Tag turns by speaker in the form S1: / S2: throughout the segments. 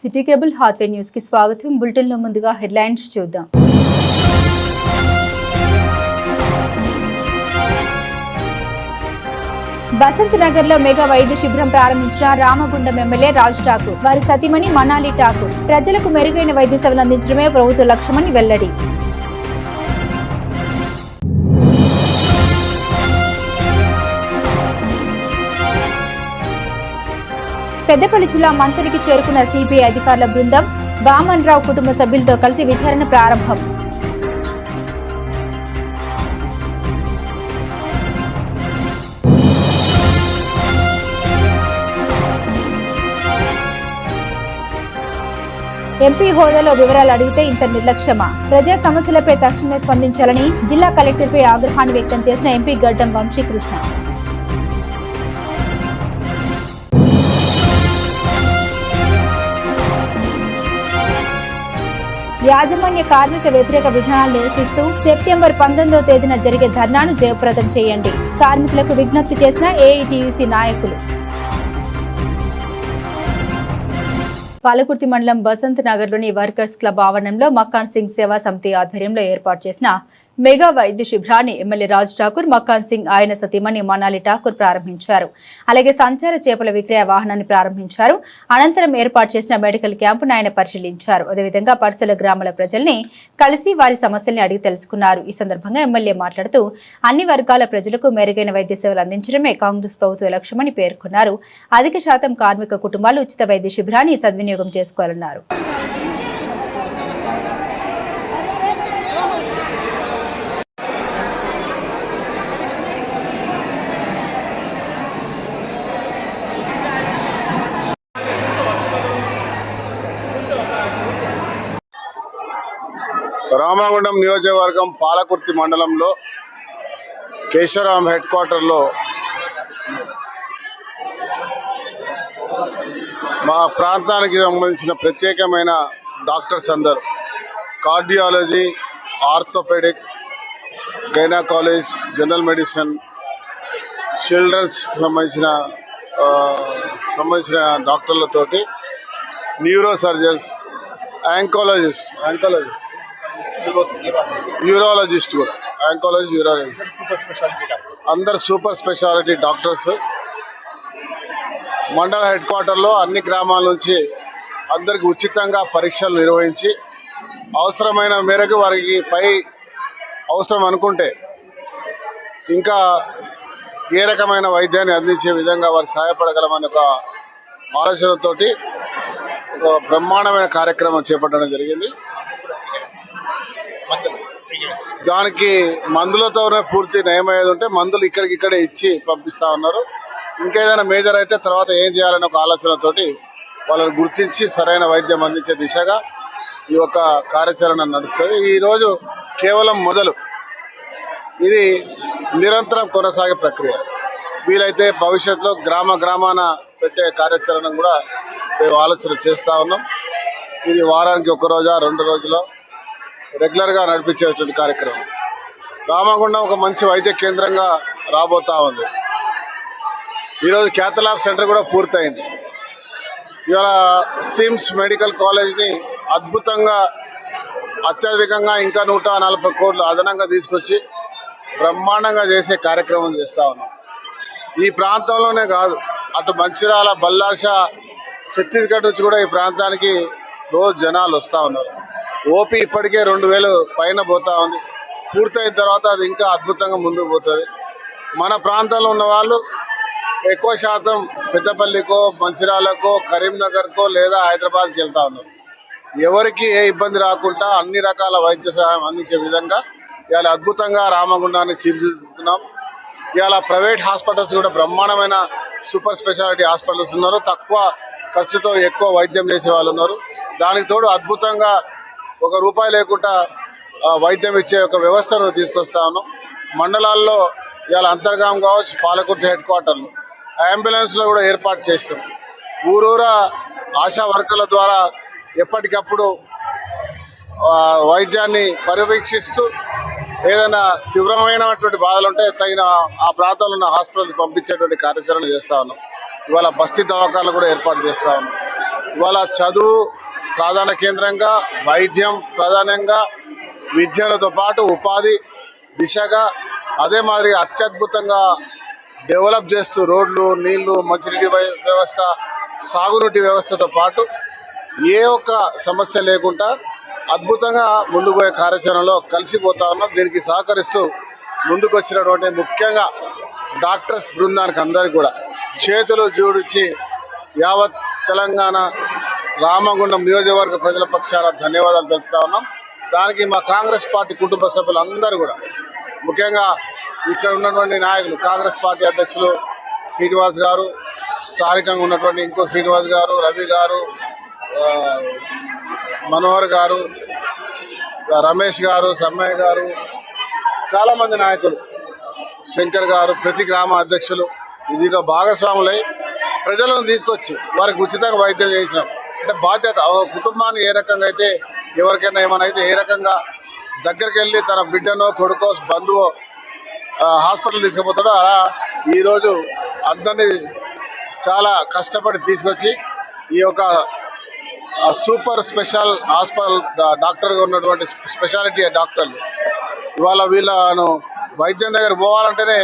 S1: City cable Hathway news కి స్వాగతం. Bulletin లో ముందుగా హెడ్లైన్స్ చూద్దాం. బసంత్ నగర్ లో మెగా వైద్య శిబిరం ప్రారంభించిన రామగుండం ఎమ్మెల్యే రాజ్ ఠాకూర్, వారి సతీమణి మనాలి ఠాకూర్. ప్రజలకు మెరుగైన వైద్య సేవలు అందించడమే ప్రభుత్వ లక్ష్యమని వెల్లడి. పెద్దపల్లి జిల్లా మంతరికి చేరుకున్న సిపిఐ అధికారుల బృందం వామన్ రావు కుటుంబ సభ్యులతో కలిసి విచారణ ప్రారంభం. ఎంపీ హోదాలో వివరాలు అడిగితే ఇంత నిర్లక్ష్యమా? ప్రజా సమస్యలపై తక్షణమే స్పందించాలని జిల్లా కలెక్టర్పై ఆగ్రహాన్ని వ్యక్తం చేసిన ఎంపీ గడ్డం వంశీకృష్ణ. యాజమాన్య కార్మిక వ్యతిరేక విధానాలు నిరసిస్తూ సెప్టెంబర్ 19వ తేదీన జరిగే ధర్నాను జయప్రదం చేయండి, కార్మికులకు విజ్ఞప్తి చేసిన ఏఐటీయూసీ నాయకులు. పాలకుర్తి మండలం బసంత్ నగర్లోని వర్కర్స్ క్లబ్ ఆవరణంలో మక్కాన్ సింగ్ సేవా సమితి ఆధ్వర్యంలో ఏర్పాటు చేసిన మెగా వైద్య శిబిరాన్ని ఎమ్మెల్యే రాజ్ ఠాకూర్, మక్కాన్ సింగ్ ఆయన సతీమణి మనాలి ఠాకూర్ ప్రారంభించారు. అలాగే సంచార చేపల విక్రయ వాహనాన్ని ప్రారంభించారు. అనంతరం ఏర్పాటు చేసిన మెడికల్ క్యాంపును ఆయన పరిశీలించారు. అదేవిధంగా పరిసర గ్రామాల ప్రజల్ని కలిసి వారి సమస్యల్ని అడిగి తెలుసుకున్నారు. ఈ సందర్భంగా ఎమ్మెల్యే మాట్లాడుతూ అన్ని వర్గాల ప్రజలకు మెరుగైన వైద్య సేవలు అందించడమే కాంగ్రెస్ ప్రభుత్వ లక్ష్యమని పేర్కొన్నారు. అధిక శాతం కార్మిక కుటుంబాలు ఉచిత వైద్య శిబిరాన్ని సద్వినియోగం చేసుకోవాలన్నారు.
S2: రామగుండం నియోజకవర్గం పాలకుర్తి మండలంలో కేశవరాం హెడ్ క్వార్టర్లో మా ప్రాంతానికి సంబంధించిన ప్రత్యేకమైన డాక్టర్స్ అందరూ cardiology, orthopedic, gynaecology, general medicine, children's సంబంధించిన డాక్టర్లతోటి న్యూరో సర్జన్స్, యూరాలజిస్ట్ కూడా అందరు సూపర్ స్పెషాలిటీ డాక్టర్స్ మండల హెడ్ క్వార్టర్లో అన్ని గ్రామాల నుంచి అందరికి ఉచితంగా పరీక్షలు నిర్వహించి అవసరమైన మేరకు వారికి పై అవసరం అనుకుంటే ఇంకా ఏ రకమైన వైద్యాన్ని అందించే విధంగా వారికి సహాయపడగలమని ఒక ఆలోచనతోటి ఒక బ్రహ్మాండమైన కార్యక్రమం చేపట్టడం జరిగింది. దానికి మందులతోనే పూర్తి నయమయ్యేది ఉంటే మందులు ఇక్కడికిక్కడే ఇచ్చి పంపిస్తూ ఉన్నారు. ఇంకేదైనా మేజర్ అయితే తర్వాత ఏం చేయాలనే ఒక ఆలోచనతోటి వాళ్ళని గుర్తించి సరైన వైద్యం అందించే దిశగా ఈ యొక్క కార్యాచరణ నడుస్తుంది. ఈరోజు కేవలం మొదలు, ఇది నిరంతరం కొనసాగే ప్రక్రియ. వీలైతే భవిష్యత్తులో గ్రామాన పెట్టే కార్యాచరణ కూడా మేము ఆలోచన చేస్తూ ఉన్నాం. ఇది వారానికి 1 రోజా 2 రోజులో రెగ్యులర్గా నడిపించేటువంటి కార్యక్రమం. రామగుండం ఒక మంచి వైద్య కేంద్రంగా రాబోతా ఉంది. ఈరోజు క్యాథలాబ్ సెంటర్ కూడా పూర్తయింది. ఇవాళ సిమ్స్ మెడికల్ కాలేజ్ని అద్భుతంగా అత్యధికంగా ఇంకా 140 కోట్లు అదనంగా తీసుకొచ్చి బ్రహ్మాండంగా చేసే కార్యక్రమం చేస్తూ ఉన్నాం. ఈ ప్రాంతంలోనే కాదు, అటు మంచిర్యాల, బల్లార్షా, ఛత్తీస్గఢ్ నుంచి కూడా ఈ ప్రాంతానికి రోజు జనాలు వస్తూ ఉన్నారు. ఓపీ ఇప్పటికే 2000 పైన పోతా ఉంది. పూర్తయిన తర్వాత అది ఇంకా అద్భుతంగా ముందుకు పోతుంది. మన ప్రాంతంలో ఉన్న వాళ్ళు ఎక్కువ శాతం పెద్దపల్లికో, మంచిర్యాలకో, కరీంనగర్కో లేదా హైదరాబాద్కి వెళ్తూ ఉన్నారు. ఎవరికి ఏ ఇబ్బంది రాకుండా అన్ని రకాల వైద్య సహాయం అందించే విధంగా ఇవాళ అద్భుతంగా రామగుండాన్ని తీర్చిదిద్దుతున్నాం. ఇవాళ ప్రైవేట్ హాస్పిటల్స్ కూడా బ్రహ్మాండమైన సూపర్ స్పెషాలిటీ హాస్పిటల్స్ ఉన్నారు. తక్కువ ఖర్చుతో ఎక్కువ వైద్యం చేసే వాళ్ళు ఉన్నారు. దానికి తోడు అద్భుతంగా ₹1 లేకుండా వైద్యం ఇచ్చే ఒక వ్యవస్థను తీసుకొస్తా ఉన్నాం. మండలాల్లో ఇవాళ అంతర్గాం కావచ్చు, పాలకుర్తి హెడ్ క్వార్టర్లో అంబులెన్స్లో కూడా ఏర్పాటు చేస్తాం. ఊరూరా ఆశా వర్కర్ల ద్వారా ఎప్పటికప్పుడు వైద్యాన్ని పర్యవేక్షిస్తూ ఏదైనా తీవ్రమైనటువంటి బాధలు ఉంటే తగిన ఆ ప్రాంతంలో ఉన్న హాస్పిటల్స్ పంపించేటువంటి కార్యాచరణ చేస్తూ ఉన్నాం. ఇవాళ బస్తీ దవాఖానాలు కూడా ఏర్పాటు చేస్తూ ఉన్నాం. ఇవాళ చదువు ప్రధాన కేంద్రంగా, వైద్యం ప్రధానంగా, విద్యలతో పాటు ఉపాధి దిశగా అదే మాదిరిగా అత్యద్భుతంగా డెవలప్ చేస్తూ రోడ్లు, నీళ్లు, మంచినీటి వ్యవస్థ, సాగునీటి వ్యవస్థతో పాటు ఏ ఒక్క సమస్య లేకుండా అద్భుతంగా ముందుకు పోయే కార్యాచరణలో కలిసిపోతా ఉన్నాం. దీనికి సహకరిస్తూ ముందుకు వచ్చినటువంటి ముఖ్యంగా డాక్టర్స్ బృందానికి అందరికీ కూడా చేతులు జోడించి యావత్ తెలంగాణ రామగుండం నియోజకవర్గ ప్రజల పక్షాన ధన్యవాదాలు తెలుపుతా ఉన్నాం. దానికి మా కాంగ్రెస్ పార్టీ కుటుంబ సభ్యులందరూ కూడా, ముఖ్యంగా ఇక్కడ ఉన్నటువంటి నాయకులు, కాంగ్రెస్ పార్టీ అధ్యక్షులు శ్రీనివాస్ గారు, స్థానికంగా ఉన్నటువంటి ఇంకో శ్రీనివాస్ గారు, రవి గారు, మనోహర్ గారు, రమేష్ గారు, సమ్మయ్య గారు, చాలామంది నాయకులు, శంకర్ గారు, ప్రతి గ్రామ అధ్యక్షులు ఇదిగా భాగస్వాములై ప్రజలను తీసుకొచ్చి వారికి ఉచితంగా వైద్యం చేసినాం. అంటే బాధ్యత, కుటుంబాన్ని ఏ రకంగా అయితే ఎవరికైనా ఏమైనా అయితే ఏ రకంగా దగ్గరికి వెళ్ళి తన బిడ్డనో కొడుకో బంధువో హాస్పిటల్ తీసుకుపోతాడో అలా ఈరోజు అందరినీ చాలా కష్టపడి తీసుకొచ్చి ఈ యొక్క సూపర్ స్పెషల్ హాస్పిటల్ డాక్టర్గా ఉన్నటువంటి స్పెషాలిటీ డాక్టర్లు ఇవాళ వీళ్ళను వైద్యం దగ్గర పోవాలంటేనే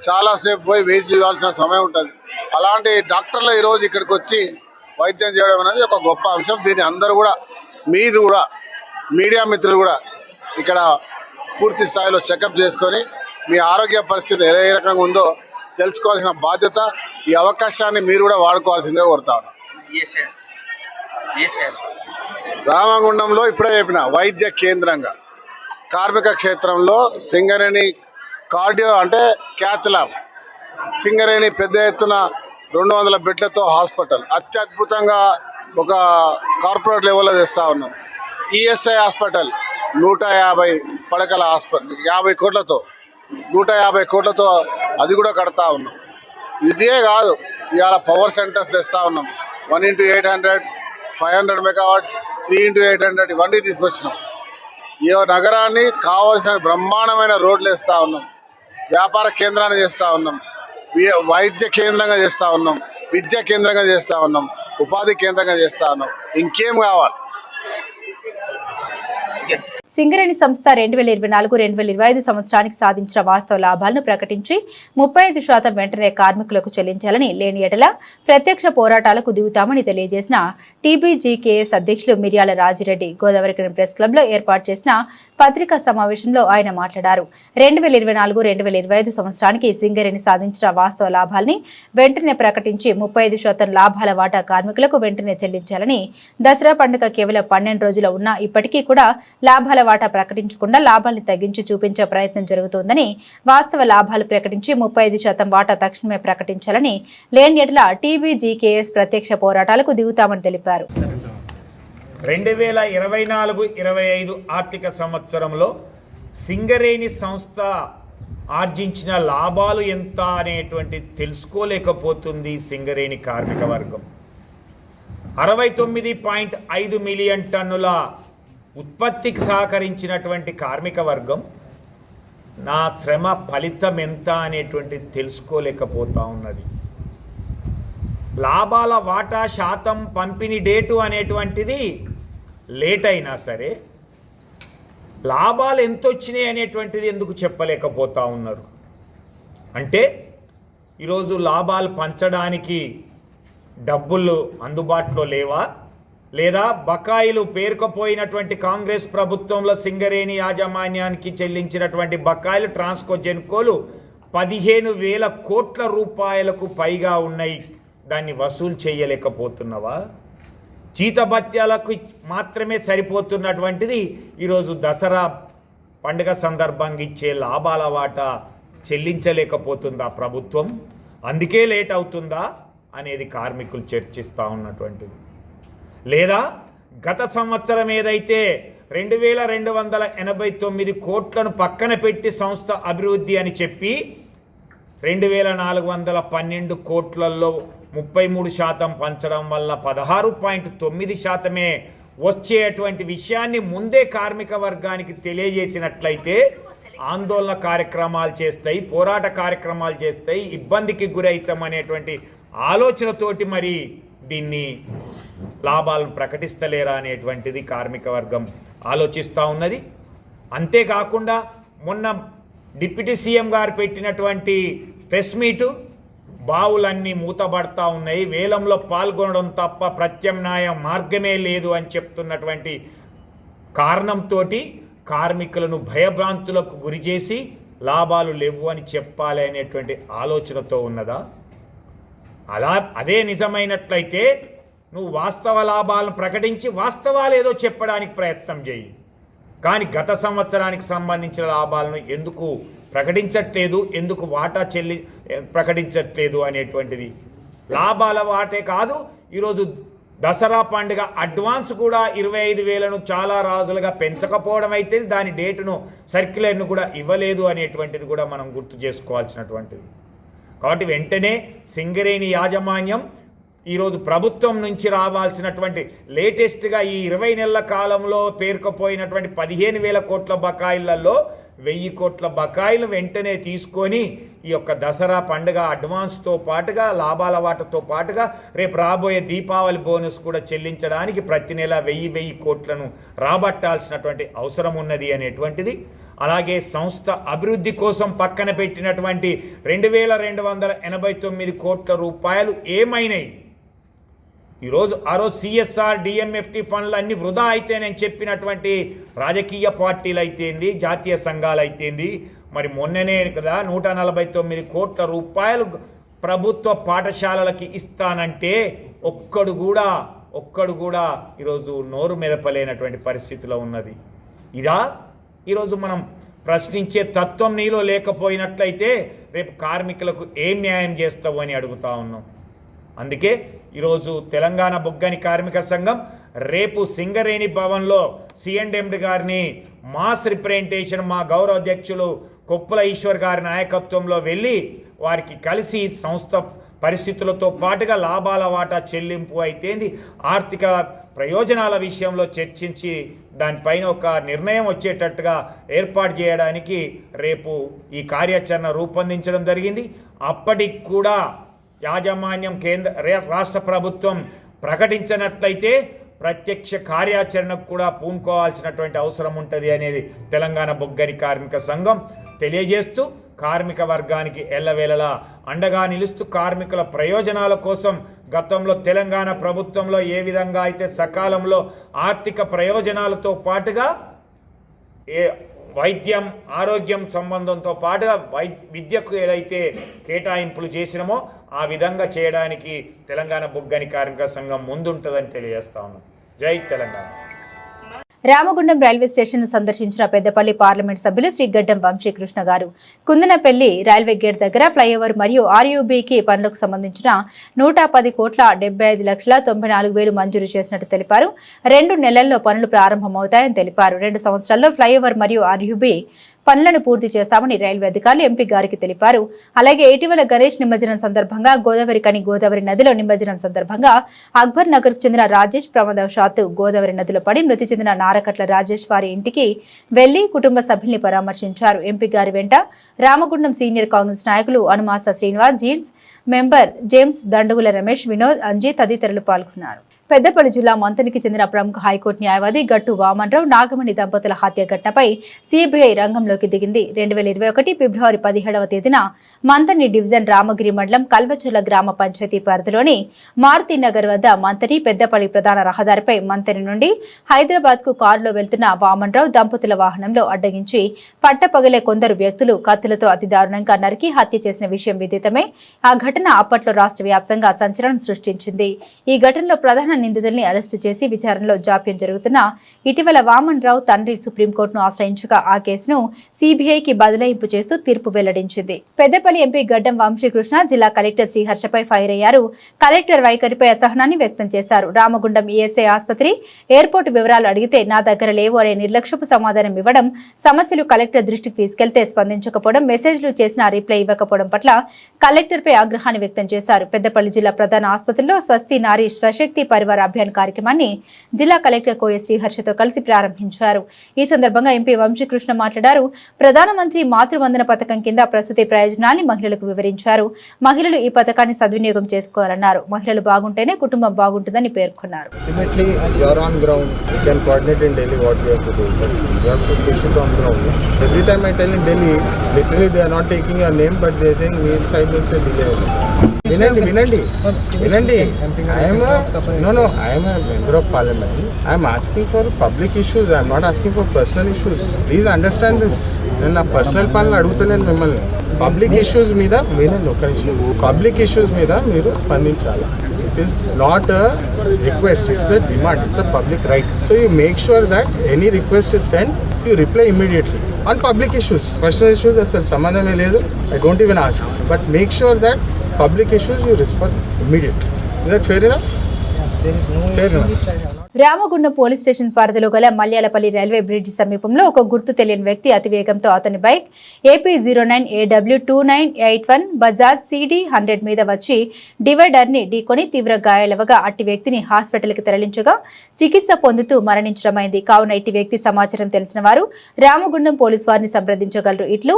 S2: చాలాసేపు పోయి వేచి చేయాల్సిన సమయం ఉంటుంది. అలాంటి డాక్టర్లు ఈరోజు ఇక్కడికి వచ్చి వైద్యం చేయడం అనేది ఒక గొప్ప అంశం. దీన్ని అందరూ కూడా, మీరు కూడా, మీడియా మిత్రులు కూడా ఇక్కడ పూర్తి స్థాయిలో చెకప్ చేసుకొని మీ ఆరోగ్య పరిస్థితి ఏ రకంగా ఉందో తెలుసుకోవాల్సిన బాధ్యత, ఈ అవకాశాన్ని మీరు కూడా వాడుకోవాల్సిందిగా కోరుతా ఉన్నాను. రామగుండంలో ఇప్పుడే చెప్పిన వైద్య కేంద్రంగా, కార్మిక క్షేత్రంలో సింగరేణి కార్డియో అంటే క్యాత్ ల్యాబ్, సింగరేణి పెద్ద ఎత్తున 200 బెడ్లతో హాస్పిటల్ అత్యద్భుతంగా ఒక కార్పొరేట్ లెవెల్లో తెస్తూ ఉన్నాం. ఈఎస్ఐ హాస్పిటల్ 150 పడకల హాస్పిటల్ 50 కోట్లతో 150 కోట్లతో అది కూడా కడతా ఉన్నాం. ఇదే కాదు, ఇవాళ పవర్ సెంటర్స్ తెస్తూ ఉన్నాం. 1x800, 500 మెగావాట్స్, 3x800 ఇవన్నీ తీసుకొచ్చినాం. ఈ నగరాన్ని కావాల్సిన బ్రహ్మాండమైన రోడ్లు వేస్తూ ఉన్నాం. వ్యాపార కేంద్రాన్ని చేస్తూ ఉన్నాం, వైద్య కేంద్రంగా చేస్తూ ఉన్నాం, విద్యా కేంద్రంగా చేస్తూ ఉన్నాం, ఉపాధి కేంద్రంగా చేస్తూ ఉన్నాం. ఇంకేం కావాలి?
S1: సింగరేణి సంస్థ 2024-2025 సంవత్సరానికి సాధించిన వాస్తవ లాభాలను ప్రకటించి 35% వెంటనే కార్మికులకు చెల్లించాలని, లేని ఎడల ప్రత్యక్ష పోరాటాలకు దిగుతామని తెలియజేసిన టీబీజీకేఎస్ అధ్యక్షులు మిర్యాల రాజిరెడ్డి గోదావరి ప్రెస్ క్లబ్ లో ఏర్పాటు చేసిన పత్రికా సమావేశంలో ఆయన మాట్లాడారు. 2024-2025 సంవత్సరానికి సింగరేణి సాధించిన వాస్తవ లాభాలని వెంటనే ప్రకటించి 35% లాభాల వాటా కార్మికులకు వెంటనే చెల్లించాలని, దసరా పండుగ కేవలం 12 రోజులు ఉన్నా ఇప్పటికీ కూడా లాభాల వాటా ప్రకటించకుండా లాభాలను తగ్గించి చూపించే ప్రయత్నం జరుగుతోందని, వాస్తవ లాభాలు ప్రకటించి 35% వాటా తక్షణమే ప్రకటించాలని, లేని ఎడల టీబీజీకేఎస్ ప్రత్యక్ష పోరాటాలకు దిగుతామని తెలిపారు.
S3: 2024-25 ఆర్థిక సంవత్సరంలో సింగరేణి సంస్థ ఆర్జించిన లాభాలు ఎంత అనేటువంటి తెలుసుకోలేకపోతుంది సింగరేణి కార్మిక వర్గం. 69.5 మిలియన్ టన్నుల ఉత్పత్తికి సహకరించినటువంటి కార్మిక వర్గం నా శ్రమ ఫలితం ఎంత అనేటువంటి తెలుసుకోలేకపోతా ఉన్నది. లాభాల వాటా శాతం పంపిణీ డేటు అనేటువంటిది లేట్ అయినా సరే లాభాలు ఎంత వచ్చినాయి అనేటువంటిది ఎందుకు చెప్పలేకపోతా ఉన్నారు అంటే, ఈరోజు లాభాలు పంచడానికి డబ్బులు అందుబాటులో లేవా, లేదా బకాయిలు పేరుకుపోయినటువంటి కాంగ్రెస్ ప్రభుత్వంలో సింగరేణి యాజమాన్యానికి చెల్లించినటువంటి బకాయిలు ట్రాన్స్కో జెన్కోలు 15,000 కోట్ల రూపాయలకు పైగా ఉన్నాయి, దాన్ని వసూలు చేయలేకపోతున్నావా? జీతభత్యాలకు మాత్రమే సరిపోతున్నటువంటిది ఈరోజు దసరా పండుగ సందర్భంగా ఇచ్చే లాభాల వాటా చెల్లించలేకపోతుందా ప్రభుత్వం? అందుకే లేట్ అవుతుందా అనేది కార్మికులు చర్చిస్తూ ఉన్నటువంటిది. లేదా గత సంవత్సరం ఏదైతే 2,289 కోట్లను పక్కన పెట్టి సంస్థ అభివృద్ధి అని చెప్పి 2,412 కోట్లలో 33% పంచడం వల్ల 16.9% వచ్చేటువంటి విషయాన్ని ముందే కార్మిక వర్గానికి తెలియజేసినట్లయితే ఆందోళన కార్యక్రమాలు చేస్తాయి, పోరాట కార్యక్రమాలు చేస్తాయి, ఇబ్బందికి గురవుతాం అనేటువంటి ఆలోచనతోటి మరి దీన్ని లాభాలను ప్రకటిస్తలేరా అనేటువంటిది కార్మిక వర్గం ఆలోచిస్తూ ఉన్నది. అంతేకాకుండా మొన్న డిప్యూటీ సీఎం గారు పెట్టినటువంటి ప్రెస్ మీటు బావులన్నీ మూతబడతా ఉన్నాయి, వేలంలో పాల్గొనడం తప్ప ప్రత్యామ్నాయ మార్గమే లేదు అని చెప్తున్నటువంటి కారణంతో కార్మికులను భయభ్రాంతులకు గురి చేసి లాభాలు లేవు అని చెప్పాలి అనేటువంటి ఆలోచనతో ఉన్నదా? అదే నిజమైనట్లయితే నువ్వు వాస్తవ లాభాలను ప్రకటించి వాస్తవాలు ఏదో చెప్పడానికి ప్రయత్నం చేయి. కానీ గత సంవత్సరానికి సంబంధించిన లాభాలను ఎందుకు ప్రకటించట్లేదు, ఎందుకు వాటా ప్రకటించట్లేదు అనేటువంటిది. లాభాల వాటే కాదు, ఈరోజు దసరా పండుగ అడ్వాన్స్ కూడా 25,000ను చాలా రోజులుగా పెంచకపోవడం అయితే దాని డేటును సర్క్యులర్ను కూడా ఇవ్వలేదు అనేటువంటిది కూడా మనం గుర్తు చేసుకోవాల్సినటువంటిది. కాబట్టి వెంటనే సింగరేణి యాజమాన్యం ఈరోజు ప్రభుత్వం నుంచి రావాల్సినటువంటి లేటెస్ట్గా ఈ 20 నెలల కాలంలో పేరుకుపోయినటువంటి 15,000 కోట్ల బకాయిలలో 1,000 కోట్ల బకాయిలు వెంటనే తీసుకొని ఈ యొక్క దసరా పండుగ అడ్వాన్స్తో పాటుగా లాభాల వాటతో పాటుగా రేపు రాబోయే దీపావళి బోనస్ కూడా చెల్లించడానికి ప్రతి నెల 1,000 కోట్లను రాబట్టాల్సినటువంటి అవసరం ఉన్నది అనేటువంటిది. అలాగే సంస్థ అభివృద్ధి కోసం పక్కన పెట్టినటువంటి 2,289 కోట్ల రూపాయలు ఏమైనాయి? ఈరోజు సిఎస్ఆర్ డిఎంఎఫ్టి ఫండ్లు అన్ని వృధా అయితే నేను చెప్పినటువంటి రాజకీయ పార్టీలు అయితేంది, జాతీయ సంఘాలు అయితేంది, మరి మొన్ననే కదా 149 కోట్ల రూపాయలు ప్రభుత్వ పాఠశాలలకి ఇస్తానంటే ఒక్కడు కూడా ఈరోజు నోరు మెదపలేనటువంటి పరిస్థితిలో ఉన్నది. ఇదా ఈరోజు మనం ప్రశ్నించే తత్వం నీలో లేకపోయినట్లయితే రేపు కార్మికులకు ఏం న్యాయం చేస్తావు అని అడుగుతా ఉన్నాం. అందుకే ఈరోజు తెలంగాణ బొగ్గని కార్మిక సంఘం రేపు సింగరేణి భవన్లో సిఎండి గారిని మాస్ రిప్రజెంటేషన్ మా గౌరవ అధ్యక్షులు కొప్పుల ఈశ్వర్ గారి నాయకత్వంలో వెళ్ళి వారికి కలిసి సంస్థ పరిస్థితులతో పాటుగా లాభాల వాటా చెల్లింపు అయితేంది, ఆర్థిక ప్రయోజనాల విషయంలో చర్చించి దానిపైన ఒక నిర్ణయం వచ్చేటట్టుగా ఏర్పాటు చేయడానికి రేపు ఈ కార్యాచరణ రూపొందించడం జరిగింది. అప్పటికి కూడా యాజమాన్యం రాష్ట్ర ప్రభుత్వం ప్రకటించినట్లయితే ప్రత్యక్ష కార్యాచరణకు కూడా పూనుకోవాల్సినటువంటి అవసరం ఉంటుంది అనేది తెలంగాణ బొగ్గని కార్మిక సంఘం తెలియజేస్తూ కార్మిక వర్గానికి ఎల్లవేళలా అండగా నిలుస్తూ కార్మికుల ప్రయోజనాల కోసం గతంలో తెలంగాణ ప్రభుత్వంలో ఏ విధంగా అయితే సకాలంలో ఆర్థిక ప్రయోజనాలతో పాటుగా వైద్యం ఆరోగ్యం సంబంధంతో పాటుగా విద్యకు ఏదైతే కేటాయింపులు చేసినామో ఆ విధంగా చేయడానికి తెలంగాణ బొగ్గని కార్మిక సంఘం ముందుంటుందని తెలియజేస్తా ఉన్నాం. జై తెలంగాణ.
S1: రామగుండం రైల్వే స్టేషన్ సందర్శించిన పెద్దపల్లి పార్లమెంట్ సభ్యులు శ్రీ గడ్డం వంశీకృష్ణ గారు కుందనపల్లి రైల్వే గేట్ దగ్గర ఫ్లైఓవర్ మరియు ఆర్యూబీకి పనులకు సంబంధించిన 110,75,94,000 మంజూరు చేసినట్టు తెలిపారు. 2 నెలల్లో పనులు ప్రారంభమవుతాయని తెలిపారు. 2 సంవత్సరాల్లో ఫ్లైఓవర్ మరియు ఆర్యూబీ పనులను పూర్తి చేస్తామని రైల్వే అధికారులు ఎంపీ గారికి తెలిపారు. అలాగే ఇటీవల గణేష్ నిమజ్జనం సందర్భంగా గోదావరి నదిలో నిమజ్జనం సందర్భంగా అక్బర్ నగర్ కు చెందిన రాజేష్ ప్రమాదవశాత్తు గోదావరి నదిలో పడి మృతి చెందిన నారకట్ల రాజేష్ వారి ఇంటికి వెళ్లి కుటుంబ సభ్యుల్ని పరామర్శించారు. ఎంపీ గారి వెంట రామగుండం సీనియర్ కాంగ్రెస్ నాయకులు అనుమాస శ్రీనివాస్, జీన్స్ మెంబర్ జేమ్స్, దండుగుల రమేష్, వినోద్, అంజీ తదితరులు పాల్గొన్నారు. పెద్దపల్లి జిల్లా మంతనికి చెందిన ప్రముఖ హైకోర్టు న్యాయవాది గట్టు వామన్రావు నాగమణి దంపతుల హత్య ఘటనపై సిబిఐ రంగంలోకి దిగింది. 2021 ఫిబ్రవరి 17వ తేదీన మంతని డివిజన్ రామగిరి మండలం కల్వచర్ల గ్రామ పంచాయతీ పరిధిలోని మారుతినగర్ వద్ద మంతని పెద్దపల్లి ప్రధాన రహదారిపై మంతని నుండి హైదరాబాద్ కు కారులో వెళ్తున్న వామన్రావు దంపతుల వాహనంలో అడ్డగించి పట్టపగలే కొందరు వ్యక్తులు కత్తులతో అతి దారుణంగా నరికి హత్య చేసిన విషయం విదితమే. ఆ ఘటన అప్పట్లో రాష్ట్ర వ్యాప్తంగా సంచలనం సృష్టించింది. ఈ ఘటనలో ప్రధాన నిందితుల్ని అరెస్టు చేసి విచారణలో జాప్యం జరుగుతున్న ఇటీవల వామన్ రావు తండ్రి సుప్రీంకోర్టును ఆశ్రయించగా ఆ కేసును సిబిఐకి బదలాయింపు చేస్తూ తీర్పు వెల్లడించింది. పెద్దపల్లి ఎంపీ గడ్డం వంశీకృష్ణ జిల్లా కలెక్టర్ శ్రీహర్షపై ఫైర్ అయ్యారు. కలెక్టర్ వైఖరిపై అసహనాన్ని వ్యక్తం చేశారు. రామగుండం ఈఎస్ఐ ఆసుపత్రి ఎయిర్పోర్టు వివరాలు అడిగితే నా దగ్గర లేవు అనే నిర్లక్ష్యపు సమాధానం ఇవ్వడం, సమస్యలు కలెక్టర్ దృష్టికి తీసుకెళ్తే స్పందించకపోవడం, మెసేజ్లు చేసినా రిప్లై ఇవ్వకపోవడం పట్ల కలెక్టర్పై ఆగ్రహాన్ని వ్యక్తం చేశారు. పెద్దపల్లి జిల్లా ప్రధాన ఆసుపత్రిలో స్వస్తి నారీ స్వశక్తి పరివార అభియాన్ కార్యక్రమాన్ని జిల్లా కలెక్టర్ కోయ శ్రీహర్షతో కలిసి ప్రారంభించారు. ఈ సందర్భంగా ఎంపీ వంశీకృష్ణ మాట్లాడారు. ప్రధానమంత్రి మాతృవందన పథకం కింద ప్రస్తుత ప్రయోజనాన్ని మహిళలకు వివరించారు. మహిళలు ఈ పథకాన్ని సద్వినియోగం చేసుకోవాలన్నారు. మహిళలు బాగుంటేనే కుటుంబం బాగుంటుందని పేర్కొన్నారు.
S4: వినండి. I am a member of parliament. I am asking for public issues. I am not asking for personal issues. Please understand this. నేను నా పర్సనల్ పనులు అడుగుతలేను మిమ్మల్ని. పబ్లిక్ ఇష్యూస్ మీద మీరు స్పందించాలి. It is not a request, it's a demand, it's a public right. So you make sure that any request is sent, you reply immediately. On public issues, personal issues అసలు సంబంధమే లేదు. I don't even ask. But make sure that public issues you respond immediately. Is that fair enough? Fair enough.
S1: Ramagundam police station పరిధిలో గల Malyalapalli railway bridge సమీపంలో ఒక గుర్తు తెలియని వ్యక్తి అతివేగంతో అతని బైక్ AP09AW2981 బజాజ్ CD 100 మీద వచ్చి డివైడర్ ని ఢీకొని తీవ్ర గాయాలవగా అట్టి వ్యక్తిని హాస్పిటల్ కి తరలించగా చికిత్స పొందుతూ మరణించడమైంది. కావున ఇట్టి వ్యక్తి సమాచారం తెలిసిన వారు రామగుండం పోలీసు వారిని సంప్రదించగలరు. ఇట్లు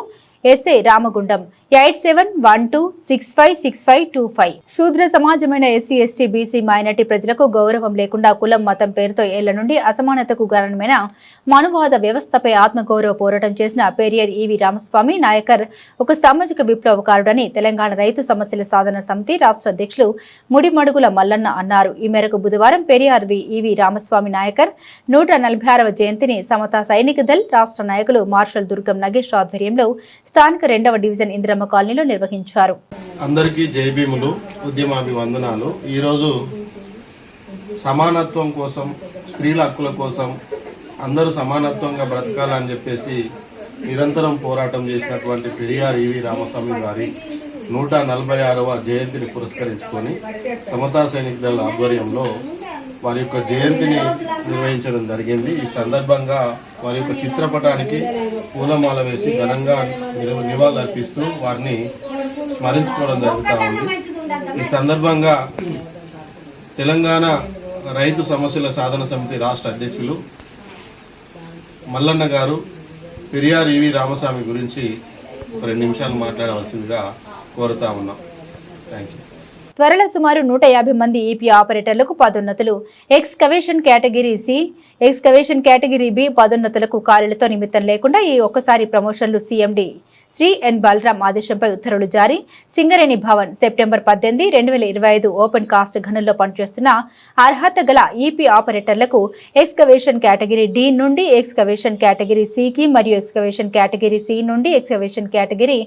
S1: ఎస్ఐ రామగుండం 8712656525. శూద్ర సమాజమైన ఎస్సీ ఎస్టీ బీసీ మైనార్టీ ప్రజలకు గౌరవం లేకుండా కులం మతం పేరుతో ఏళ్ల నుండి అసమానతకు కారణమైన మనువాద వ్యవస్థపై ఆత్మగౌరవ పోరాటం చేసిన పెరియార్ ఈవి రామస్వామి నాయకర్ ఒక సామాజిక విప్లవకారుడని తెలంగాణ రైతు సమస్యల సాధన సమితి రాష్ట్ర అధ్యక్షులు ముడిమడుగుల మల్లన్న అన్నారు. ఈ మేరకు బుధవారం పెరియార్ ఈవి రామస్వామి నాయకర్ 146వ జయంతిని సమతా సైనిక దళ్ రాష్ట్ర నాయకులు మార్షల్ దుర్గం నగేష్ ఆధ్వర్యంలో స్థానిక 2వ డివిజన్ ఇంద్రమ్మ కాలనీలో నిర్వహించారు.
S5: అందరికీ జై భీములు, ఉద్యమాభివందనాలు. ఈరోజు సమానత్వం కోసం, స్త్రీల హక్కుల కోసం అందరూ సమానత్వంగా బ్రతకాలని చెప్పేసి నిరంతరం పోరాటం చేసినటువంటి పెరియార్ ఈవి రామస్వామి గారి 146వ జయంతిని పురస్కరించుకొని సమతా సైనిక దళ ఆధ్వర్యంలో వారి యొక్క జయంతిని నిర్వహించడం జరిగింది. ఈ సందర్భంగా వారి యొక్క చిత్రపటానికి పూలమాల వేసి ఘనంగా నివాళులర్పిస్తూ వారిని స్మరించుకోవడం జరుగుతూ ఉంది. ఈ సందర్భంగా తెలంగాణ రైతు సమస్యల సాధన సమితి రాష్ట్ర అధ్యక్షులు మల్లన్న గారు పెరియార్ ఈవి రామస్వామి గురించి ఒక 2 నిమిషాలు మాట్లాడవలసిందిగా కోరుతా ఉన్నాం. Thank you.
S1: త్వరలో సుమారు 150 మంది ఈపీ ఆపరేటర్లకు పదోన్నతులు. Excavation category C, excavation category B పదోన్నతులకు ఖాళీలతో నిమిత్తం లేకుండా ఈ ఒక్కసారి ప్రమోషన్లు సీఎండీ శ్రీ ఎన్ బలరాం ఆదేశంపై ఉత్తర్వులు జారీ. Singareni Bhavan September 18, 2025 open cast గనుల్లో పనిచేస్తున్న అర్హత గల ఈపీ ఆపరేటర్లకు ఎక్స్కవేషన్ కేటగిరీ డి నుండి ఎక్స్కవేషన్ కేటగిరీ సికి మరియు ఎక్స్కవేషన్ కేటగిరీ సి నుండి ఎక్స్కవేషన్ కేటగిరీ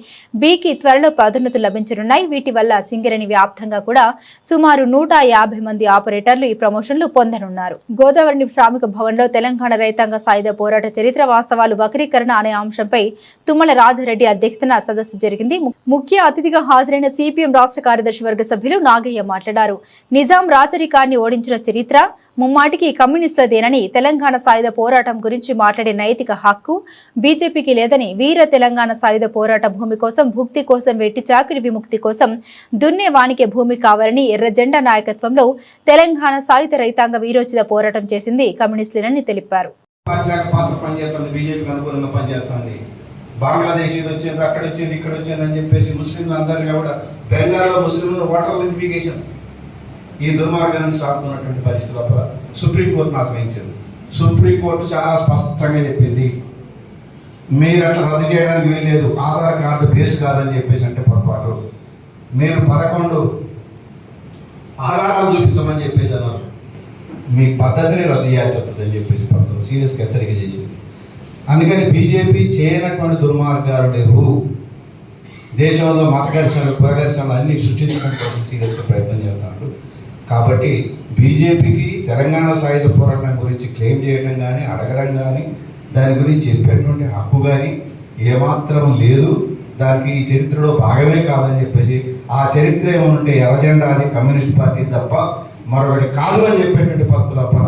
S1: బికి త్వరలో పదోన్నతులు లభించనున్నాయి. వీటి వల్ల సింగరేణి వ్యాప్తంగా కూడా సుమారు 150 మంది ఆపరేటర్లు ఈ ప్రమోషన్లు పొందనున్నారు. గోదావరి శ్రామిక భవన్లో తెలంగాణ రైతాంగ సాయుధ పోరాట చరిత్ర వాస్తవాలు వక్రీకరణ అనే అంశంపై తుమ్మల రాజారెడ్డి అధ్యక్షతన సదస్సు జరిగింది. ముఖ్య అతిథిగా హాజరైన సిపిఎం రాష్ట్ర కార్యదర్శి వర్గ సభ్యులు నాగయ్య మాట్లాడారు. నిజాం రాచరికాన్ని ఓడించిన చరిత్ర ముమ్మాటికి కమ్యూనిస్టులదేనని, తెలంగాణ సాయుధ పోరాటం గురించి మాట్లాడే నైతిక హక్కు బీజేపీకి లేదని, వీర తెలంగాణ సాయుధ పోరాట భూమి కోసం, భుక్తి కోసం, వెట్టి చాకిరి విముక్తి కోసం దున్నే వానికే భూమి కావాలని ఎర్ర జెండా నాయకత్వంలో తెలంగాణ సాయుధ రైతాంగ వీరోచిత పోరాటం చేసింది కమ్యూనిస్టులేనని తెలిపారు.
S6: బంగ్లాదేశ్ వచ్చిండ్రు, అక్కడ వచ్చింది, ఇక్కడ వచ్చింది అని చెప్పేసి ముస్లింలు అందరినీ కూడా బెంగాల్లో ముస్లింలు ఓటర్ వెరిఫికేషన్ ఈ దుర్మార్గాన్ని సాగుతున్నటువంటి పరిస్థితుల సుప్రీంకోర్టును ఆశ్రయించారు. సుప్రీంకోర్టు చాలా స్పష్టంగా చెప్పింది, మీరు అట్లా రద్దు చేయడానికి వీల్లేదు, ఆధార్ కార్డు బేస్ కాదని చెప్పేసి అంటే పొరపాటు. మీరు 11 ఆధారాలు చూపించమని చెప్పేసి అన్నారు. మీ పద్ధతిని రద్దు చేయాల్సి వస్తుందని చెప్పేసి పద్ధతులు సీరియస్గా హెచ్చరిక చేసింది. అందుకని బీజేపీ చేయనటువంటి దుర్మార్గాలు లేవు. దేశంలో మత ఘర్షణలు, కుల ఘర్షణలు అన్ని సృష్టించడం కోసం సీరియస్గా ప్రయత్నం చేస్తున్నాడు. కాబట్టి బీజేపీకి తెలంగాణ సాయుధ పోరాటం గురించి క్లెయిమ్ చేయడం కానీ, అడగడం కానీ, దాని గురించి చెప్పేటువంటి హక్కు కానీ ఏమాత్రం లేదు. దానికి ఈ చరిత్రలో భాగమే కాదని చెప్పేసి, ఆ చరిత్ర ఏమంటే ఎర్రజెండా అది కమ్యూనిస్ట్ పార్టీ తప్ప మరొకటి కాదు అని చెప్పేటువంటి పద్ధతులు అప్పన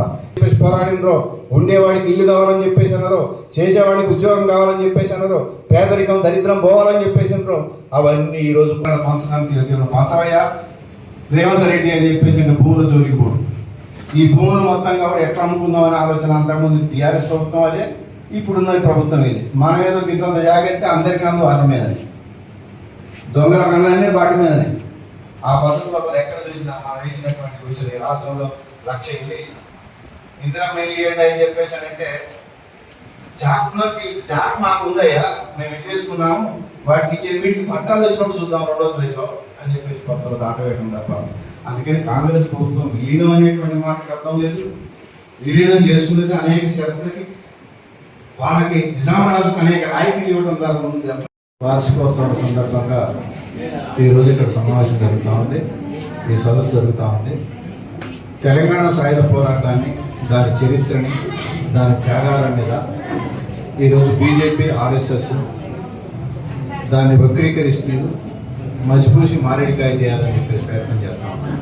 S6: పోరాడినరో, ఉండేవాడికి ఇల్లు కావాలని చెప్పేసి అన్నారో, చేసేవాడికి ఉద్యోగం కావాలని చెప్పేసి అన్నారో, పేదరికం దరిద్రం పోవాలని చెప్పేసి అన్నారో, అవన్నీ ఈరోజు పంచడానికి పంచవయ్య రేవంత్ రెడ్డి అని చెప్పేసి భూముల జోలికి పోడు. ఈ భూములు మొత్తంగా కూడా ఎట్లా అమ్ముకుందామనే ఆలోచన అంతకుముందు టీఆర్ఎస్ ప్రభుత్వం అదే, ఇప్పుడున్న ప్రభుత్వం ఇది. మనం ఏదో ఇంత జాగ్రత్త అందరి కన్ను వాటి మీదనే, దొంగల కన్నులన్నీ వాటి మీదనే. ఆ పద్ధతిలో ఎక్కడ చూసినా మనం వేసినటువంటి విషయాలు ఈ రాష్ట్రంలో 1,00,000 ఇల్లు వేసినాం. ఇందిరా మిల్లు ఇవ్వండి అని చెప్పేసి అంటే జాక్ మాకు ఉందయ్యా, మేము ఇల్లు వేసుకున్నాము, వాటికి ఇచ్చే వీటికి పట్టాలు వచ్చినప్పుడు చూద్దాం 2వ దశలో అని చెప్పేసి కొత్తలో దాటవేయడం తప్ప. అందుకని కాంగ్రెస్ ప్రభుత్వం విలీనం అనేటువంటి మాటకు అర్థం లేదు. విలీనం చేసుకునేది అనేక షరతులకి, వాళ్ళకి నిజామరాజుకు అనేక రాయితీలు ఇవ్వడం ద్వారా ఉంది. వార్షికోత్సవం సందర్భంగా ఈరోజు ఇక్కడ సమావేశం జరుగుతూ ఉంది, ఈ సదస్సు జరుగుతూ ఉంది. తెలంగాణ సాయుధ పోరాటాన్ని, దాని చరిత్రని, దాని త్యాగాల మీద ఈరోజు బీజేపీ, ఆర్ఎస్ఎస్ దాన్ని వక్రీకరిస్తూ మసిపూసి మారేడికాయ చేయాలని చెప్పేసి ప్రయత్నం చేస్తా ఉన్నాం.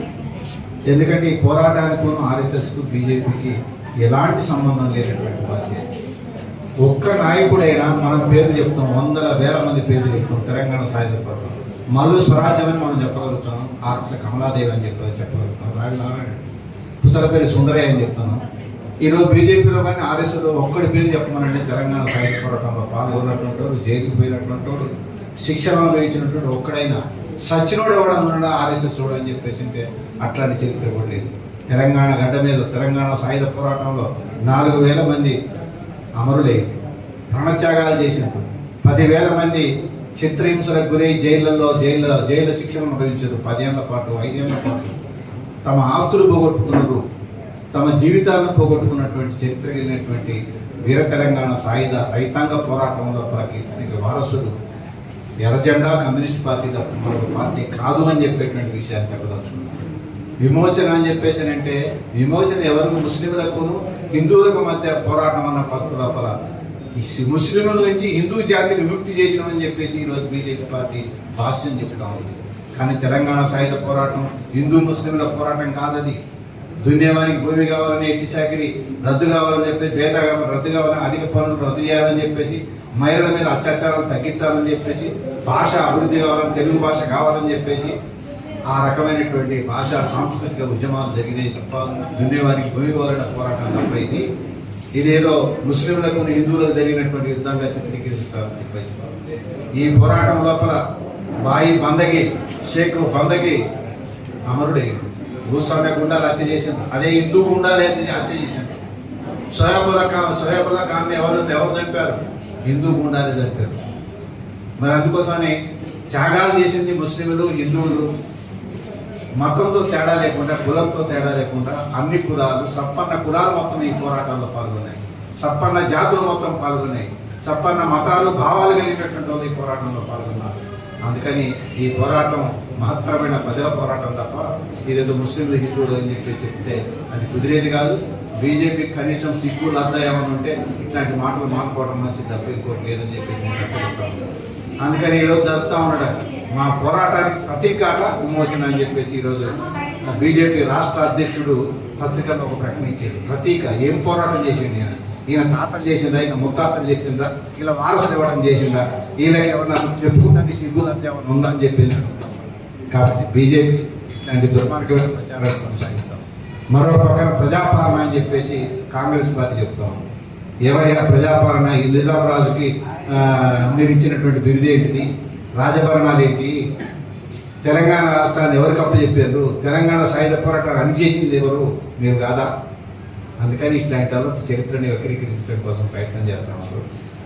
S6: ఎందుకంటే ఈ పోరాటానికి ఆర్ఎస్ఎస్కు బీజేపీకి ఎలాంటి సంబంధం లేనటువంటి పార్టీ. ఒక్క నాయకుడైనా మనం పేర్లు చెప్తాం, వందల వేల మంది పేర్లు చెప్తాం. తెలంగాణ సాయుధ పోరాటం మల్లు స్వరాజ్యం అని మనం చెప్పగలుగుతున్నాం, ఆర్ట్ల కమలాదేవి అని చెప్పగలుగుతాం, రాజనారాయణ పుచ్చలపల్లి సుందరయ్య అని చెప్తున్నాం. ఈరోజు బీజేపీలో కానీ ఆర్ఎస్లో ఒక్కడి పేరు చెప్పమనంటే తెలంగాణ సాయుధ పోరాటంలో పాల్గొన్నటువంటి వాడు, జైలుకు పోయినటువంటి వాడు, శిక్షణలో ఇచ్చినటువంటి ఒక్కడైనా సచ్చినోడు ఎవడన్నా ఉన్నాడా ఆర్ఎస్ఎస్ చూడ అని చెప్పేసి అంటే అట్లాంటి చరిత్ర కూడా లేదు. తెలంగాణ గడ్డ మీద తెలంగాణ సాయుధ పోరాటంలో 4,000 మంది అమరులయ్యారు, ప్రాణత్యాగాలు చేసినప్పుడు 10,000 మంది చిత్రహింసలకు గురై జైలు శిక్షణ అనుభవించారు. 10 ఏళ్ల పాటు, 5 ఏళ్ల పాటు తమ ఆస్తులు పోగొట్టుకున్నారు, తమ జీవితాలను పోగొట్టుకున్నటువంటి చరిత్ర కలిగినటువంటి వీర తెలంగాణ సాయుధ రైతాంగ పోరాటంలో ఇతనికి వారసుడు ఎర్రజెండా కమ్యూనిస్ట్ పార్టీ తప్ప మరొక పార్టీ కాదు అని చెప్పేటువంటి విషయాన్ని చెప్పదలుచుకున్నాం. విమోచన అని చెప్పేసి అంటే విమోచన ఎవరికి ముస్లింలకును హిందువులకు మధ్య పోరాటం అన్న పద్ధతి లోపల ముస్లింల నుంచి హిందూ జాతిని విముక్తి చేసినామని చెప్పేసి ఈరోజు బీజేపీ పార్టీ భాష్యం చెప్తా ఉంది. కానీ తెలంగాణ సాయుధ పోరాటం హిందూ ముస్లింల పోరాటం కాదది. దున్యవానికి భూమి కావాలని, ఎట్టి చాకిరి రద్దు కావాలని చెప్పేసి, బేద రద్దు కావాలని, అధిక పనులు రద్దు చేయాలని చెప్పేసి, మహిళల మీద అత్యాచారాలు తగ్గించాలని చెప్పేసి, భాష అభివృద్ధి కావాలని, తెలుగు భాష కావాలని చెప్పేసి ఆ రకమైనటువంటి భాషా సాంస్కృతిక ఉద్యమాలు జరిగినాయి తప్ప దున్యవానికి భూమి కావాలన్న పోరాటం తప్ప ఇదేదో ముస్లింలకు హిందువులకు జరిగినటువంటి యుద్ధంగా చిత్రీకరిస్తారని చెప్పేసి ఈ పోరాటం లోపల బాయి బందకి, షేక్ బందకి అమరుడే భూస్వామ్య గుండాలు హత్య చేశారు. అదే హిందూ గుండాలు హత్య చేశారు. సోయాబుల్లా ఖాన్ని ఎవరు చంపారు? హిందూ గుండాలే చంపారు. మరి అందుకోసమని త్యాగాలు చేసింది ముస్లింలు, హిందువులు. మతంతో తేడా లేకుండా, కులంతో తేడా లేకుండా అన్ని కులాలు, సంపన్న కులాలు మొత్తం ఈ పోరాటాల్లో పాల్గొన్నాయి. సంపన్న జాతులు మొత్తం పాల్గొన్నాయి. సంపన్న మతాలు, భావాలు కలిగినటువంటి వాళ్ళు ఈ పోరాటంలో పాల్గొన్నారు. అందుకని ఈ పోరాటం మహత్తరమైన ప్రజల పోరాటం తప్ప ఇదేదో ముస్లింలు, హిందువులు అని చెప్పి చెప్తే అది కుదిరేది కాదు. బీజేపీకి కనీసం సిగ్గు లజ్జ ఏమని ఉంటే ఇట్లాంటి మాటలు మానుకోవడం మంచిది తప్ప ఇంకోటి లేదని చెప్పి నేను హెచ్చరిస్తాను. అందుకని ఈరోజు జరుపుతా ఉన్నాడు మా పోరాటానికి ప్రతీకాట విమోచన అని చెప్పేసి ఈరోజు బీజేపీ రాష్ట్ర అధ్యక్షుడు పత్రికల్లో ఒక ప్రకటన ఇచ్చాడు. ప్రతీక ఏం పోరాటం చేసింది ఈయన తాతలు చేసిందా, ఈయన ముత్తాతలు చేసిందా, ఇలా వారసులు ఇవ్వడం చేసిందా, వీళ్ళకి ఎవరన్నా చెప్పుకుంటే సిగ్గులంతా ఏమన్నా ఉందా అని చెప్పింది. కాబట్టి బీజేపీ ఇలాంటి దుర్మార్గమైన ప్రచారాన్ని కొనసాగిస్తాం. మరో పక్కన ప్రజాపాలన అని చెప్పేసి కాంగ్రెస్ పార్టీ చెప్తాం. ఏవైనా ప్రజాపాలన ఈ నిజామరాజుకి మీరు ఇచ్చినటువంటి బిరుదు ఏంటిది, రాజభరణాలు ఏంటి, తెలంగాణ రాష్ట్రాన్ని ఎవరికి అప్పచెప్పారు, తెలంగాణ సాయుధ పోరాటాన్ని అణిచేసింది ఎవరు, మీరు కాదా? అందుకని ఇట్లాంటి వాళ్ళు చరిత్రని వక్రీకరించడం కోసం ప్రయత్నం చేస్తున్నారు.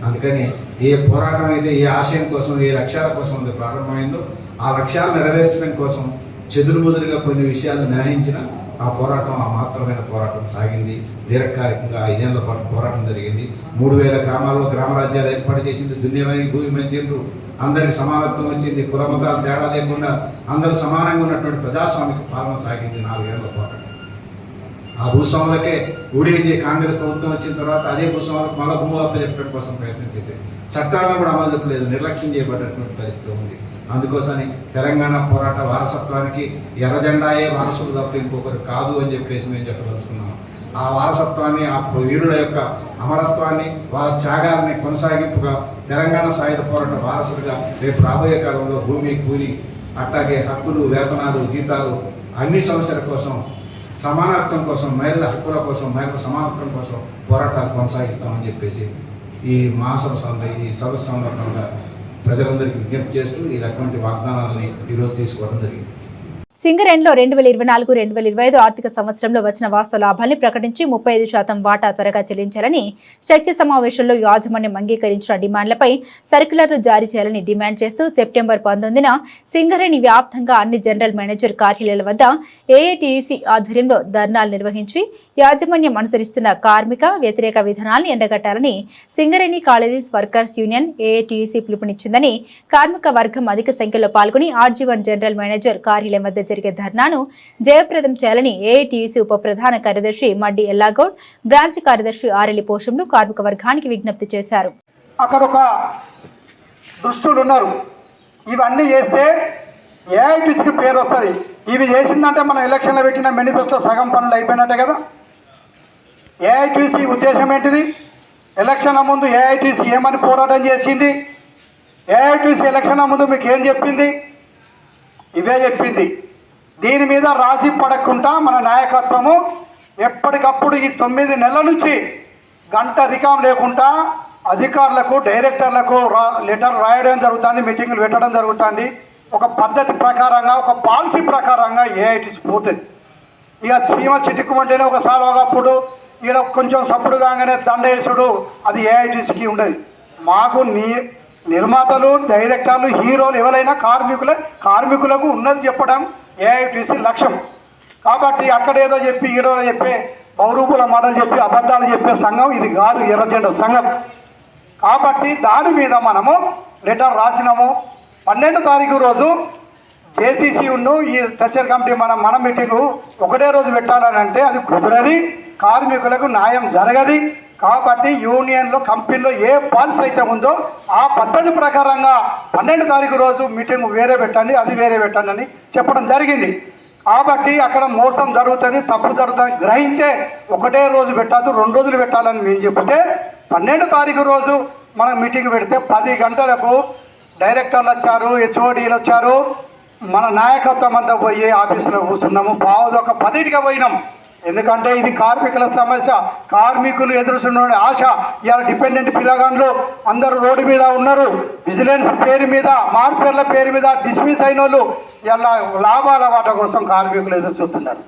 S6: అందుకని ఏ పోరాటం అయితే ఏ ఆశయం కోసం, ఏ లక్ష్యాల కోసం అది ప్రారంభమైందో ఆ లక్ష్యాలు నెరవేర్చడం కోసం చెదురుముదురుగా కొన్ని విషయాలు నిర్ణయించిన ఆ పోరాటం ఆ మాత్రమైన పోరాటం సాగింది. దీర్ఘకాలికంగా 5 ఏళ్ల పాటు పోరాటం జరిగింది. 3000 గ్రామాల్లో గ్రామరాజ్యాలు ఏర్పాటు చేసింది. దున్యమైన భూమి మంచిలు, అందరికి సమానత్వం వచ్చింది. కుల మతాలు తేడా లేకుండా అందరూ సమానంగా ఉన్నటువంటి ప్రజాస్వామిక పాలన సాగింది 4 ఏళ్ల పాటు. ఆ భూస్వాములకే ఊడింది. కాంగ్రెస్ ప్రభుత్వం వచ్చిన తర్వాత అదే భూస్వాములకు మళ్ళా భూములు అప్పచెప్పడం కోసం ప్రయత్నం చేసింది. చట్టాలను కూడా అమలు చెప్పలేదు, నిర్లక్ష్యం చేయబడ్డటువంటి పరిస్థితి ఉంది. అందుకోసమని తెలంగాణ పోరాట వారసత్వానికి ఎర్రజెండాయే వారసులు తప్ప ఇంకొకరు కాదు అని చెప్పేసి మేము చెప్పదలుచుకున్నాం. ఆ వారసత్వాన్ని, ఆ వీరుల యొక్క అమరత్వాన్ని, వారి త్యాగాలని కొనసాగింపుగా తెలంగాణ సాయుధ పోరాట వారసులుగా రేపు రాబోయే కాలంలో భూమి, కూలి, అట్లాగే హక్కులు, వేతనాలు, జీతాలు అన్ని సమస్యల కోసం సమానత్వం కోసం, మహిళల హక్కుల కోసం, మహిళల సమానత్వం కోసం పోరాటాలు కొనసాగిస్తామని చెప్పేసి ఈ ఈ సదస్సు సందర్భంగా ప్రజలందరికీ విజ్ఞప్తి చేస్తూ ఈ రకమైన వాగ్దానాలని ఈరోజు తీసుకోవడం జరిగింది.
S1: సింగరేణిలో 2024-2025 ఆర్థిక సంవత్సరంలో వచ్చిన వాస్తవ లాభాన్ని ప్రకటించి 35% వాటా త్వరగా చెల్లించాలని చర్చ సమావేశంలో యాజమాన్యం అంగీకరించిన డిమాండ్లపై సర్క్యులర్ను జారీ చేయాలని డిమాండ్ చేస్తూ సెప్టెంబర్ 19న సింగరేణి వ్యాప్తంగా అన్ని జనరల్ మేనేజర్ కార్యాలయాల వద్ద ఏఐటీయూసీ ఆధ్వర్యంలో ధర్నాలు నిర్వహించి యాజమాన్యం అనుసరిస్తున్న కార్మిక వ్యతిరేక విధానాలను ఎండగట్టాలని Singareni collieries workers union AITUC పిలుపునిచ్చిందని కార్మిక వర్గం అధిక సంఖ్యలో పాల్గొని RG1 జనరల్ మేనేజర్ కార్యాలయం వద్ద జరిగే ధర్నాను జయప్రదం చేయాలని ఏఐటీయూసీ ఉప ప్రధాన కార్యదర్శి మడ్డి ఎల్లాగౌడ్, బ్రాంచ్ కార్యదర్శి ఆరెల్లి పోషంలు కార్మిక వర్గానికి విజ్ఞప్తి చేశారు.
S7: అక్కడ ఒక దుష్టులు ఉన్నారు, ఇవన్నీ చేస్తే ఏఐటీసీకి పేరు వస్తుంది. ఇవి చేసిందంటే మనం ఎలక్షన్లో పెట్టిన మేనిఫెస్టో సగం పనులు అయిపోయినట్టే కదా. ఏఐటీసీ ఉద్దేశం ఏంటిది? ఎలక్షన్ల ముందు ఏఐటీసీ ఏమని పోరాటం చేసింది? ఏఐటీసీ ఎలక్షన్ల ముందు మీకు ఏం చెప్పింది? ఇవే చెప్పింది. దీని మీద రాజీ పడకుండా మన నాయకత్వము ఎప్పటికప్పుడు ఈ 9 నెలల నుంచి గంట రికాం లేకుండా అధికారులకు, డైరెక్టర్లకు లెటర్ రాయడం జరుగుతుంది, మీటింగులు పెట్టడం జరుగుతుంది. ఒక పద్ధతి ప్రకారంగా, ఒక పాలసీ ప్రకారంగా ఏఐటీసీ పోతుంది. ఇక సీమ చిట్టుకుమంటేనే ఒక సాల్వగప్పుడు ఈడ కొంచెం సప్పుడు కాగానే దండేసుడు, అది ఏఐటీసీకి ఉండదు. మాకు నిర్మాతలు, డైరెక్టర్లు, హీరోలు ఎవరైనా కార్మికులకు ఉన్నది చెప్పడం ఏఐటీసీ లక్ష్యం. కాబట్టి అక్కడేదో చెప్పి ఈడోలో చెప్పే బహురూపుల మాటలు చెప్పి అబద్ధాలు చెప్పే సంఘం ఇది కాదు, ఎర్రజెండా సంఘం. కాబట్టి దాని మీద మనము లెటర్ రాసినాము. 12వ తారీఖు రోజు జేసీసీ ఈ స్ట్రక్చర్ కమిటీ మన మీటింగు ఒకటే రోజు పెట్టాలని అంటే అది కుదరది, కార్మికులకు న్యాయం జరగది. కాబట్టి యూనియన్లో, కంపెనీలో ఏ పాలసీ అయితే ఉందో ఆ పద్ధతి ప్రకారంగా 12వ తారీఖు రోజు మీటింగ్ వేరే పెట్టండి, అది వేరే పెట్టండి అని చెప్పడం జరిగింది. కాబట్టి అక్కడ మోసం జరుగుతుంది, తప్పు జరుగుతుంది గ్రహించే ఒకటే రోజు పెట్టద్దు, 2 రోజులు పెట్టాలని మేము చెప్తే 12వ తారీఖు రోజు మనం మీటింగ్ పెడితే 10 గంటలకు డైరెక్టర్లు వచ్చారు, హెచ్ఓడీలు వచ్చారు, మన నాయకత్వం అంతా పోయి ఆఫీసులో కూర్చున్నాము. 10కి పోయినాం. ఎందుకంటే ఇది కార్మికుల సమస్య, కార్మికులు ఎదురుస్తున్న ఆశ. ఇవాళ డిపెండెంట్ పిల్లగాండ్లు అందరూ రోడ్డు మీద ఉన్నారు. విజిలెన్స్ పేరు మీద, మార్పేర్ల పేరు మీద డిస్మిస్ అయిన వాళ్ళు ఇలా లాభాల వాట కోసం కార్మికులు ఎదురు చూస్తున్నారు.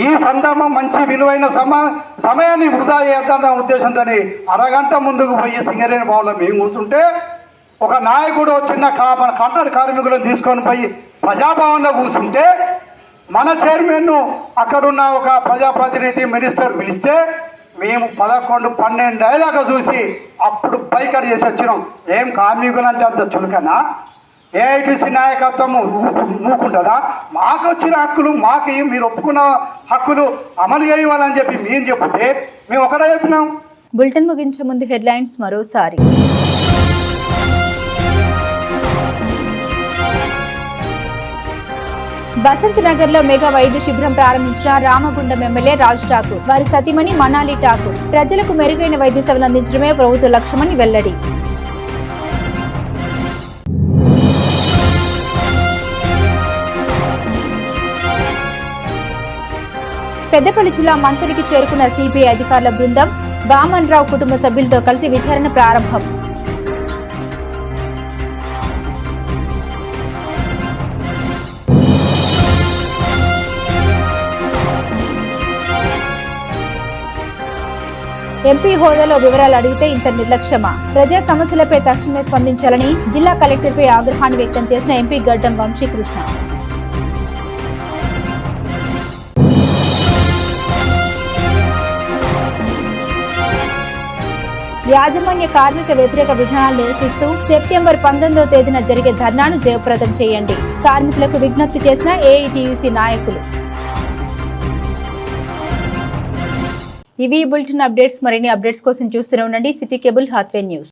S7: ఈ సందర్భం మంచి విలువైన సమయాన్ని వృధా చేద్దామన్న ఉద్దేశంతో అరగంట ముందుకు పోయి సింగరేణి భవన్లో మేము కూర్చుంటే ఒక నాయకుడు చిన్న మన కాంట్రాక్ట్ కార్మికులను తీసుకొని పోయి ప్రజాభవన్లో కూర్చుంటే మన చైర్మన్ను అక్కడున్న ఒక ప్రజాప్రతినిధి మినిస్టర్ పిలిస్తే మేము 11-12 దాకా చూసి అప్పుడు బైకట్ చేసి వచ్చినాం. ఏం కార్మికులు అంటే అంత చులకనా? ఏఐటీసీ నాయకత్వము మూకుంటుందా? మాకు వచ్చిన హక్కులు మాకు మీరు ఒప్పుకున్న హక్కులు అమలు చేయాలని చెప్పి మేము చెప్తే మేము ఒకటే చెప్పినాం.
S1: బులెటిన్ ముగించే ముందు హెడ్లైన్స్ మరోసారి. బసంత్ నగర్ లో మెగా వైద్య శిబిరం ప్రారంభించిన రామగుండం ఎమ్మెల్యే రాజ్ ఠాకూర్, వారి సతీమణి మనాలి ఠాకూర్. ప్రజలకు మెరుగైన వైద్య సేవలు అందించడమే ప్రభుత్వ లక్ష్యమని వెల్లడి. పెద్దపల్లి జిల్లా మంతరికి చేరుకున్న సిబిఐ అధికారుల బృందం వామన్ రావు కుటుంబ సభ్యులతో కలిసి విచారణ ప్రారంభం. ఎంపీ హోదాలో వివరాలు అడిగితే ఇంత నిర్లక్ష్యమా? ప్రజా సమస్యలపై తక్షణమే స్పందించాలని జిల్లా కలెక్టర్పై ఆగ్రహాన్ని వ్యక్తం చేసిన ఎంపీ గడ్డం వంశీకృష్ణ. యాజమాన్య కార్మిక వ్యతిరేక విధానాలు నిరసిస్తూ సెప్టెంబర్ 19వ తేదీన జరిగే ధర్నాను జయప్రదం చేయండి, కార్మికులకు విజ్ఞప్తి చేసిన ఏఐటీయూసీ నాయకులు. ఇవి బులెటిన్ అప్డేట్స్. మరిన్ని అప్డేట్స్ కోసం చూస్తూనే ఉండండి సిటీ కేబుల్ హాత్వే న్యూస్.